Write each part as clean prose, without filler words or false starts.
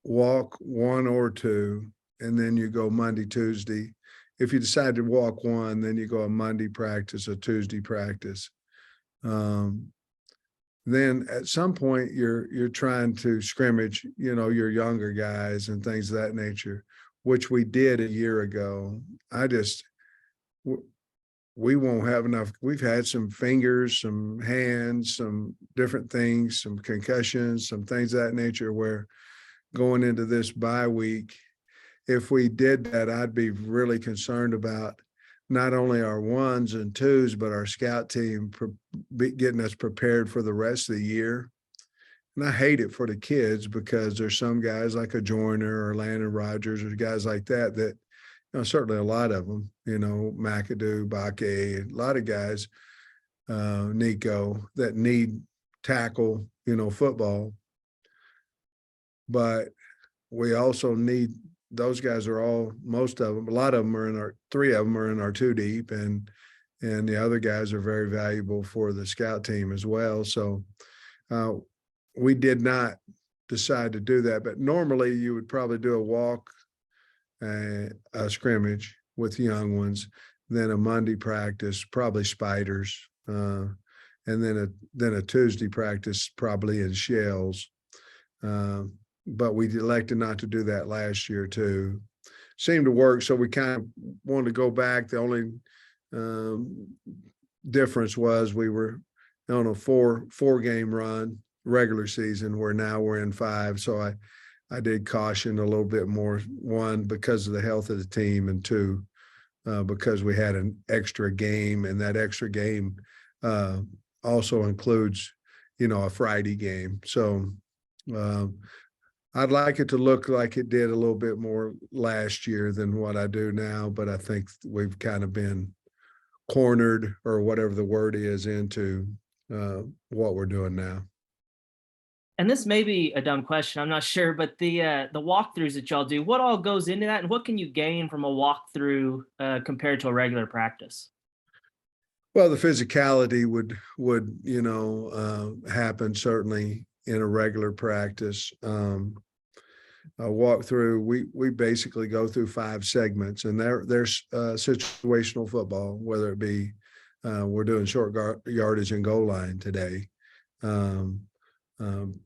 walk one or two, and then you go Monday, Tuesday. If you decide to walk one, then you go a Monday practice, a Tuesday practice. Then at some point you're trying to scrimmage, your younger guys and things of that nature, which we did a year ago. We won't have enough. We've had some fingers, some hands, some different things, some concussions, some things of that nature, where going into this bye week, if we did that, I'd be really concerned about not only our ones and twos, but our scout team getting us prepared for the rest of the year. And I hate it for the kids because there's some guys like a Joyner or Landon Rogers or guys like that, certainly a lot of them, McAdoo, Bakke, a lot of guys, Nico, that need tackle, football. But we also need, those guys are all, most of them, a lot of them are in our, three of them are in our two deep, and the other guys are very valuable for the scout team as well. So we did not decide to do that, but normally you would probably do a walk, a scrimmage with young ones, then a Monday practice, probably spiders, and then a Tuesday practice, probably in shells. But we elected not to do that last year too. Seemed to work, so we kind of wanted to go back. The only difference was we were on a four game run regular season, where now we're in 5. So I did caution a little bit more, one, because of the health of the team, and two, because we had an extra game, and that extra game also includes, a Friday game. So I'd like it to look like it did a little bit more last year than what I do now, but I think we've kind of been cornered, or whatever the word is, into what we're doing now. And this may be a dumb question, I'm not sure, but the walkthroughs that y'all do, what all goes into that, and what can you gain from a walkthrough compared to a regular practice? Well, the physicality would happen certainly in a regular practice. A walkthrough, we basically go through 5 segments, and there's situational football, whether it be we're doing short yardage and goal line today.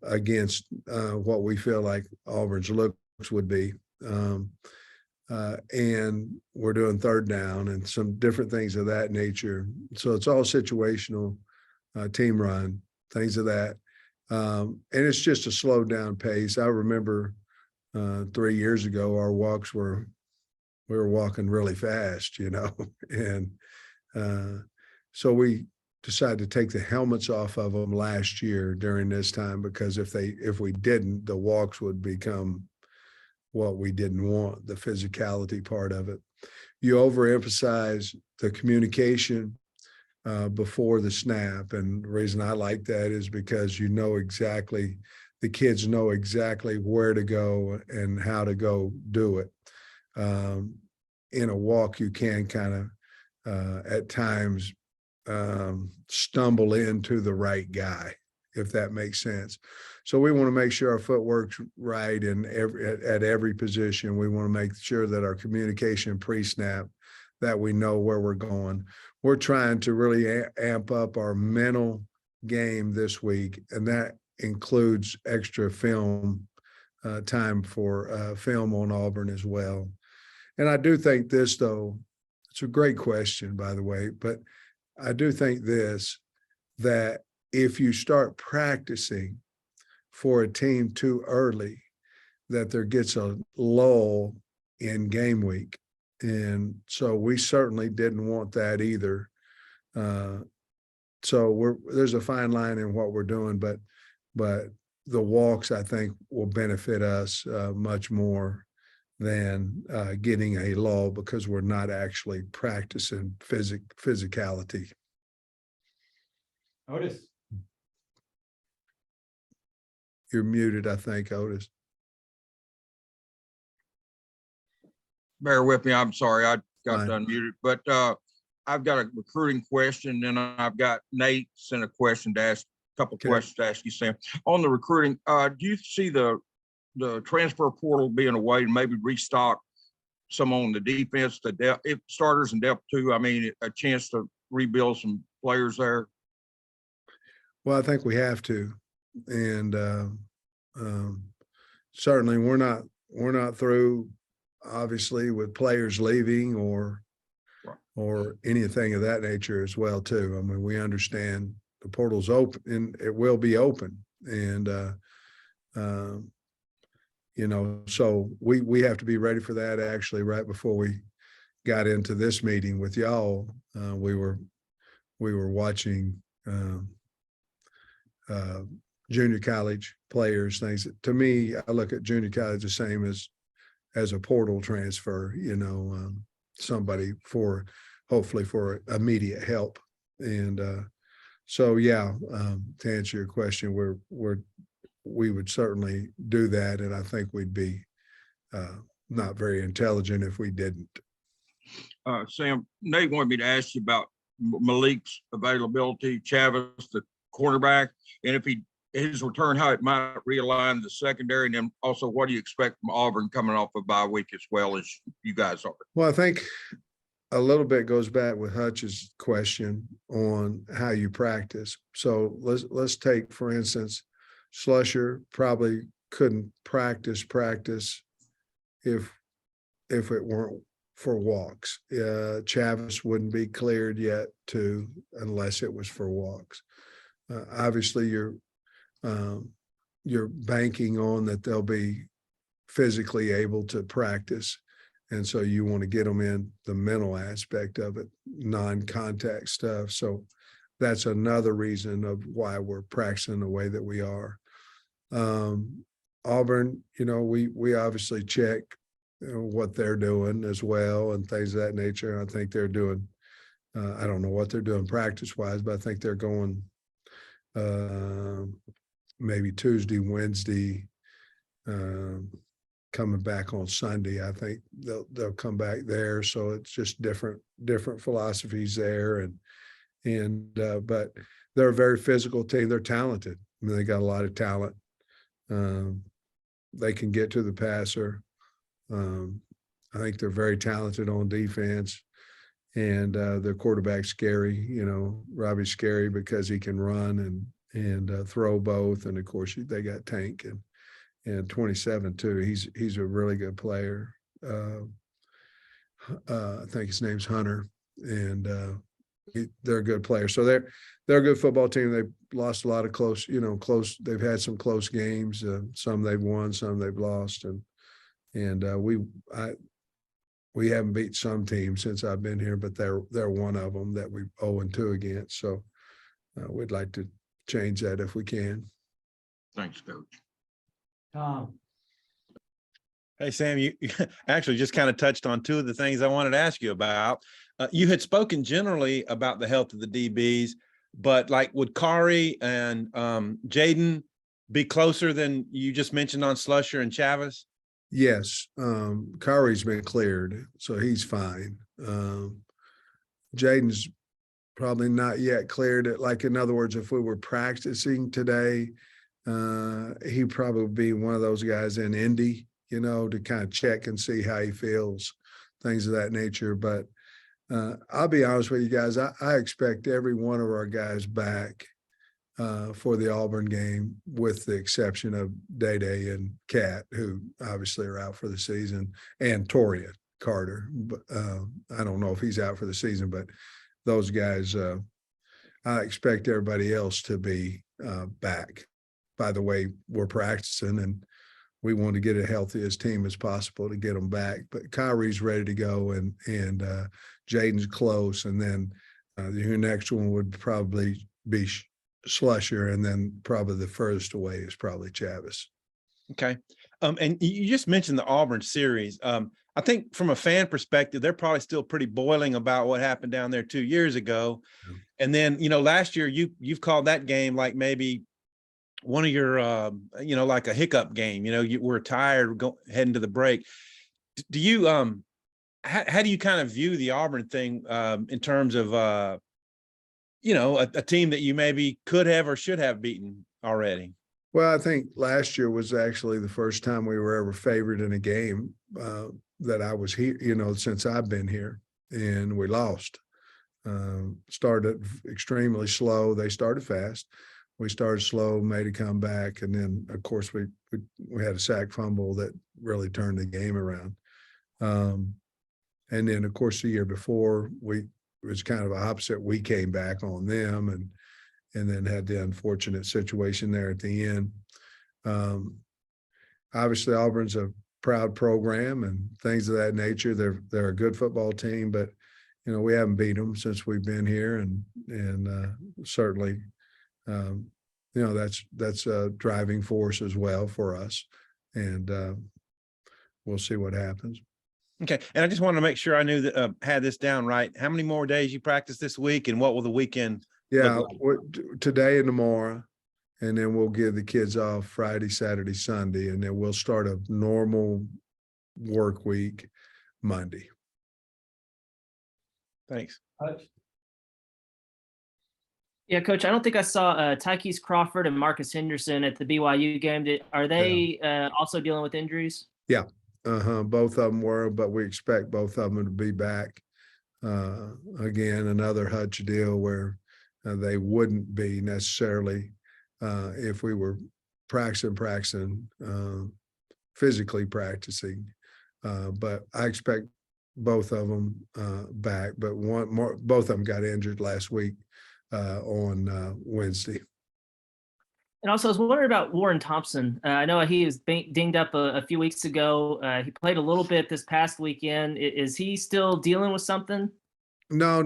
Against what we feel like Auburn's looks would be. And we're doing third down and some different things of that nature. So it's all situational, team run, things of that. And it's just a slowed down pace. I remember 3 years ago, our walks we were walking really fast, and so we decided to take the helmets off of them last year during this time, because if we didn't, the walks would become what we didn't want, the physicality part of it. You overemphasize the communication before the snap, and the reason I like that is because the kids know exactly where to go and how to go do it. In a walk, you can kind of at times stumble into the right guy, if that makes sense. So we want to make sure our footwork's right at every position. We want to make sure that our communication pre-snap, that we know where we're going. We're trying to really amp up our mental game this week, and that includes extra film time for film on Auburn as well. And I do think this, though, it's a great question, by the way, but I do think that if you start practicing for a team too early, that there gets a lull in game week. And so we certainly didn't want that either. So there's a fine line in what we're doing, but the walks, I think, will benefit us much more than getting a lull, because we're not actually practicing physicality. Otis. You're muted, I think, Otis. Bear with me. I'm sorry. I got Fine. unmuted, but I've got a recruiting question, and I've got Nate sent a question to ask, a couple Okay. questions to ask you, Sam. On the recruiting, do you see the the transfer portal being away and maybe restock some on the defense, the depth, if starters and depth too. I mean, a chance to rebuild some players there. Well, I think we have to, and certainly we're not through, obviously, with players leaving or anything of that nature as well too. I mean, we understand the portal's open and it will be open, and so we have to be ready for that. Actually, right before we got into this meeting with y'all, we were watching junior college players, things that, to me, I look at junior college the same as a portal transfer, somebody for hopefully for immediate help. And so, yeah, to answer your question, we would certainly do that. And I think we'd be not very intelligent if we didn't. Sam, Nate wanted me to ask you about Malik's availability, Chavis, the cornerback, and if his return, how it might realign the secondary, and then also what do you expect from Auburn coming off a bye week as well as you guys are? Well, I think a little bit goes back with Hutch's question on how you practice. So let's take, for instance, Slusher probably couldn't practice if it weren't for walks. Chavis wouldn't be cleared yet unless it was for walks. Obviously, you're banking on that they'll be physically able to practice. And so you want to get them in the mental aspect of it, non-contact stuff. So that's another reason of why we're practicing the way that we are. Auburn, we obviously check what they're doing as well and things of that nature. I think they're doing, I don't know what they're doing practice-wise, but I think they're going maybe Tuesday, Wednesday, coming back on Sunday. I think they'll come back there. So it's just different philosophies there. But they're a very physical team. They're talented. I mean, they got a lot of talent. They can get to the passer. I think they're very talented on defense, and their quarterback's scary. Robbie's scary because he can run and throw both. And of course, they got Tank and 27 too. He's a really good player. I think his name's Hunter, and they're a good player. So they're a good football team. They've lost a lot of close. They've had some close games. Some they've won, some they've lost, and we haven't beat some teams since I've been here, but they're one of them that we 0-2 against. So we'd like to change that if we can. Thanks, Coach. Tom. Hey, Sam, you actually just kind of touched on two of the things I wanted to ask you about. You had spoken generally about the health of the DBs, but would Kari and Jaden be closer than you just mentioned on Slusher and Chavis? Yes. Kari's been cleared, so he's fine. Jaden's probably not yet cleared. In other words, if we were practicing today, he'd probably be one of those guys in Indy, to kind of check and see how he feels, things of that nature. But I'll be honest with you guys, I expect every one of our guys back for the Auburn game, with the exception of Day and Cat, who obviously are out for the season, and Torian Carter. But I don't know if he's out for the season, but those guys, I expect everybody else to be back. By the way, we're practicing, and we want to get a healthiest team as possible to get them back. But Kyrie's ready to go, and Jaden's close, and then your next one would probably be Slusher, and then probably the furthest away is probably Chavis. Okay. And you just mentioned the Auburn series. I think from a fan perspective, they're probably still pretty boiling about what happened down there 2 years ago. Yeah. And then, last year you've called that game like maybe one of your, like a hiccup game. You were tired heading to the break. Do you, how do you kind of view the Auburn thing in terms of, a team that you maybe could have or should have beaten already? Well, I think last year was actually the first time we were ever favored in a game that I was here, since I've been here, and we lost. Started extremely slow. They started fast. We started slow, made a comeback, and then of course we had a sack fumble that really turned the game around. And then of course the year before it was kind of opposite. We came back on them and then had the unfortunate situation there at the end. Obviously Auburn's a proud program and things of that nature. They're a good football team, but we haven't beat them since we've been here, and certainly, that's a driving force as well for us, and we'll see what happens. Okay, and I just wanted to make sure I knew that had this down right. How many more days you practice this week, and what will the weekend? Yeah, like? Today and tomorrow, and then we'll give the kids off Friday, Saturday, Sunday, and then we'll start a normal work week Monday. Thanks. Yeah, Coach, I don't think I saw Tykees Crawford and Marcus Henderson at the BYU game. Are they also dealing with injuries? Yeah, both of them were, but we expect both of them to be back. Again, another Hutch deal where they wouldn't be necessarily if we were practicing, physically practicing. But I expect both of them back, but both of them got injured last week on Wednesday. And also, I was wondering about Warren Thompson. I know he was dinged up a few weeks ago. He played a little bit this past weekend. Is he still dealing with something? No.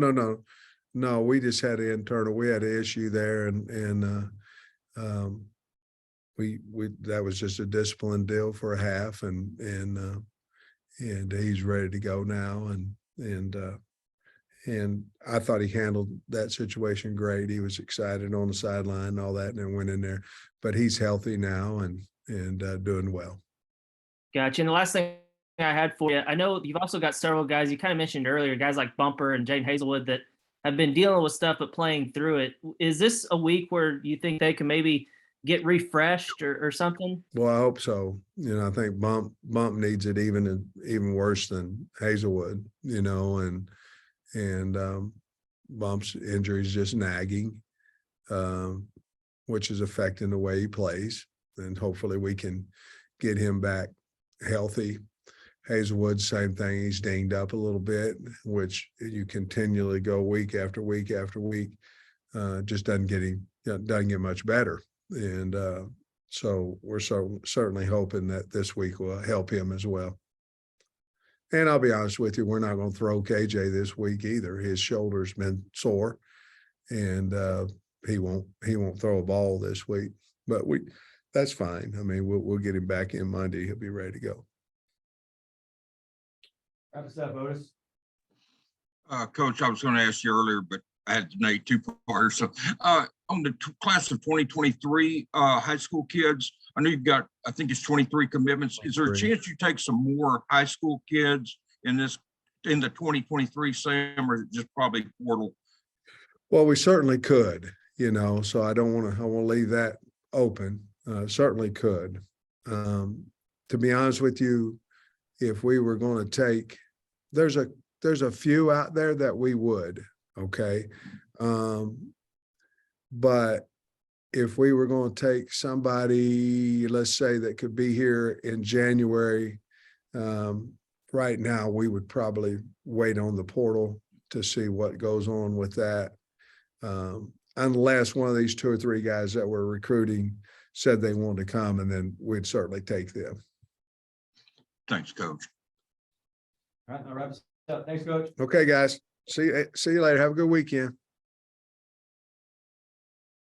We just had we had an issue there, and we that was just a discipline deal for a half, and he's ready to go now, and I thought he handled that situation great. He was excited on the sideline and all that, and then went in there. But he's healthy now and doing well. Gotcha. And the last thing I had for you, I know you've also got several guys you kind of mentioned earlier, guys like Bumper and Jaden Hazelwood that have been dealing with stuff but playing through it. Is this a week where you think they can maybe get refreshed or something? Well, I hope so. I think Bump needs it even worse than Hazelwood, and Bump's injury is just nagging, which is affecting the way he plays. And hopefully we can get him back healthy. Hazelwood, same thing. He's dinged up a little bit, which you continually go week after week after week. Just doesn't get much better. And so we're certainly hoping that this week will help him as well. And I'll be honest with you, we're not going to throw KJ this week either. His shoulder's been sore, and he won't throw a ball this week. But that's fine. I mean, we'll get him back in Monday. He'll be ready to go. Wrap us up, Otis. Coach, I was going to ask you earlier, but I had to make two-parters. So on the class of 2023 high school kids, I know you've got, I think it's 23 commitments. Is there a chance you take some more high school kids in the 2023 Sam, or is it just probably portal? Well, we certainly could, so I want to leave that open. Certainly could. To be honest with you, if we were going to take, there's a few out there that we would, okay. But if we were going to take somebody, let's say, that could be here in January, right now, we would probably wait on the portal to see what goes on with that. Unless one of these 2 or 3 guys that we're recruiting said they wanted to come, and then we'd certainly take them. Thanks, Coach. All right, that wraps up. Thanks, Coach. Okay, guys. See you later. Have a good weekend.